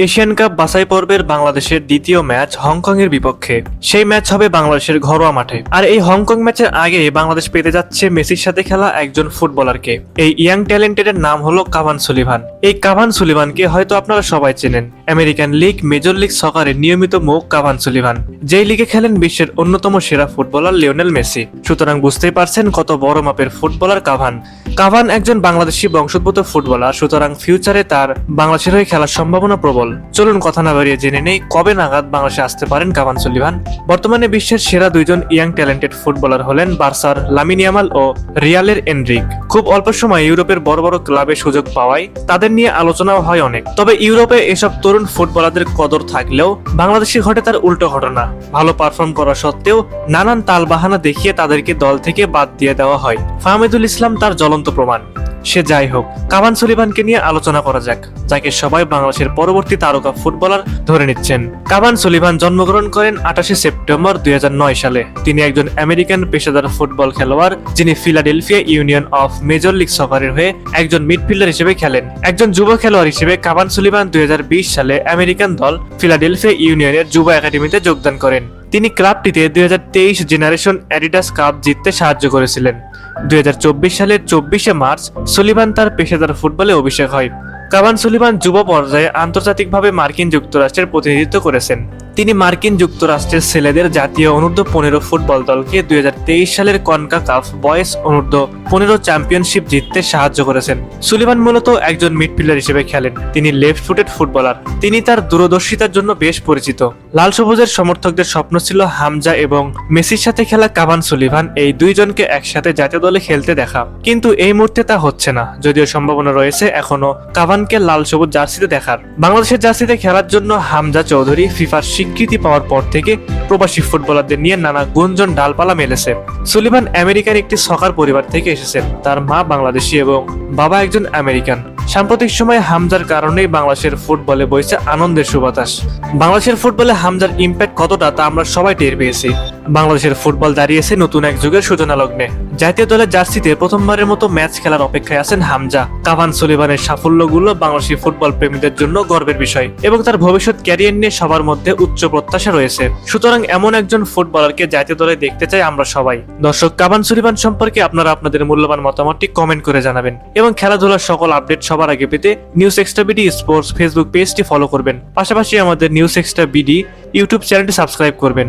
Asian cup বাছাই পর্বের বাংলাদেশের দ্বিতীয় ম্যাচ হংকং এর বিপক্ষে। সেই ম্যাচ হবে বাংলাদেশের ঘরোয়া মাঠে। আর এই হংকং ম্যাচের আগে বাংলাদেশ পেতে যাচ্ছে মেসির সাথে খেলা একজন ফুটবলারকে। এই ইয়াং ট্যালেন্টেড এর নাম হলো কাভান সুলিভান। এই কাভান সুলিভানকে হয়তো আপনারা সবাই চেনেন। আমেরিকান লিগ মেজর লিগ সকারের নিয়মিত মুখ কাভান সুলিভান, যেই লিগে খেলেন বিশ্বের অন্যতম সেরা ফুটবলার লিওনেল মেসি। সুতরাং বুঝতেই পারছেন কত বড় মাপের ফুটবলার কাভান। কাভান একজন বাংলাদেশি বংশোদ্ভূত ফুটবলার, সুতরাং ফিউচারে তার বাংলাদেশের হয়ে খেলার সম্ভাবনা প্রবল। চলুন কথা না বাড়িয়ে জেনে নেই কবে নাগাদ বাংলাদেশে আসতে পারেন কাভান সুলিভান। বর্তমানে বিশ্বের সেরা দুইজন ইয়াং ট্যালেন্টেড ফুটবলার হলেন বার্সার লামিন ইয়ামাল ও রিয়ালের এনরিক। খুব অল্প সময় ইউরোপের বড় বড় ক্লাবে সুযোগ পাওয়ায় তাদের নিয়ে আলোচনাও হয় অনেক। তবে ইউরোপে এসব তরুণ ফুটবলারদের কদর থাকলেও বাংলাদেশে ঘটে তার উল্টো ঘটনা। ভালো পারফর্ম করা সত্ত্বেও নানান তালবাহানা দেখিয়ে তাদেরকে দল থেকে বাদ দিয়ে দেওয়া হয়। ফাহমিদুল ইসলাম তার জ্বলন্ত প্রমাণ। সে যাই হোক, কাভান সুলিভানকে নিয়ে আলোচনা করা যাক, যাকে সবাই বাংলাদেশের পরবর্তী তারকা ফুটবলার ধরে নিচ্ছেন। কাভান সুলিভান জন্মগ্রহণ করেন 28 সেপ্টেম্বর 2009 সালে। তিনি একজন আমেরিকান পেশাদার ফুটবল খেলোয়াড়, যিনি Philadelphia Union of Major League সকারের হয়ে একজন মিডফিল্ডার হিসেবে খেলেন। একজন যুব খেলোয়াড় হিসেবে কাভান সুলিভান 2020 সালে আমেরিকান দল ফিলাডেলফিয়া ইউনিয়নের যুব একাডেমিতে যোগদান করেন। তিনি ক্লাবটিতে 2023 জেনারেশন অ্যাডিডাস কাপ জিততে সাহায্য করেছিলেন। 2024 সালের 24শে মার্চ সুলিভান তার পেশাদার ফুটবলে অভিষেক হয়। কাভান সুলিভান যুব পর্যায়ে আন্তর্জাতিকভাবে মার্কিন যুক্তরাষ্ট্রের প্রতিনিধিত্ব করেছেন। তিনি মার্কিন যুক্তরাষ্ট্রের ছেলেদের জাতীয় অনূর্ধ্ব 15 ফুটবল দলকে 2023 সালের কনকাকাফ বয়েজ অনূর্ধ্ব 15 চ্যাম্পিয়নশিপ জিততে সাহায্য করেছেন। সুলিভান মূলত একজন মিডফিল্ডার হিসেবে খেলেন। তিনি লেফট ফুটেড ফুটবলার। তিনি তার দূরদর্শিতার জন্য বেশ পরিচিত। লাল সবুজের সমর্থকদের স্বপ্ন ছিল হামজা এবং মেসির সাথে খেলা কাভান সুলিভান এই দুইজনকে একসাথে জাতীয় দলে খেলতে দেখা, কিন্তু এই মুহূর্তে তা হচ্ছে না। যদিও সম্ভাবনা রয়েছে এখনো কাভানকে লাল সবুজ জার্সিতে দেখার। বাংলাদেশের জার্সিতে খেলার জন্য হামজা চৌধুরী ফিফার স্বীকৃতি পাওয়ার পর থেকে প্রবাসী ফুটবলারদের নিয়ে নানা গুঞ্জন ডালপালা মেলেছে। সুলিভান আমেরিকার একটি সকার পরিবার থেকে এসেছেন। তার মা বাংলাদেশি এবং বাবা একজন আমেরিকান। সাম্প্রতিক সময়ে হামজার কারণেই বাংলাদেশের ফুটবলে বইছে আনন্দের সুবাতাস। বাংলাদেশের ফুটবলে হামজার ইম্প্যাক্ট কতটা তা আমরা সবাই টের পেয়েছি। বাংলাদেশের ফুটবল দাঁড়িয়েছে নতুন এক যুগের সূচনা লগ্নে। জাতীয় দলের জার্সিতে প্রথমবারের মতো ম্যাচ খেলার অপেক্ষায় আছেন হামজা। কাভান সুলিভানের সাফল্যগুলো বাংলাদেশি ফুটবল প্রেমীদের জন্য গর্বের বিষয় এবং তার ভবিষ্যৎ ক্যারিয়ার নিয়ে সবার মধ্যে উচ্চ প্রত্যাশা রয়েছে। সুতরাং এমন একজন ফুটবলারকে জাতীয় দলে দেখতে চাই আমরা সবাই। দর্শক, কাভান সুলিভান সম্পর্কে আপনারা আপনাদের মূল্যবান মতামতটি কমেন্ট করে জানাবেন এবং খেলাধুলার সকল আপডেট সবার আগে পেতে news extra BD sports Facebook পেজটি ফলো করবেন। পাশাপাশি আমাদের নিউজ এক্সট্রা বিডি ইউটিউব চ্যানেলটি সাবস্ক্রাইব করবেন।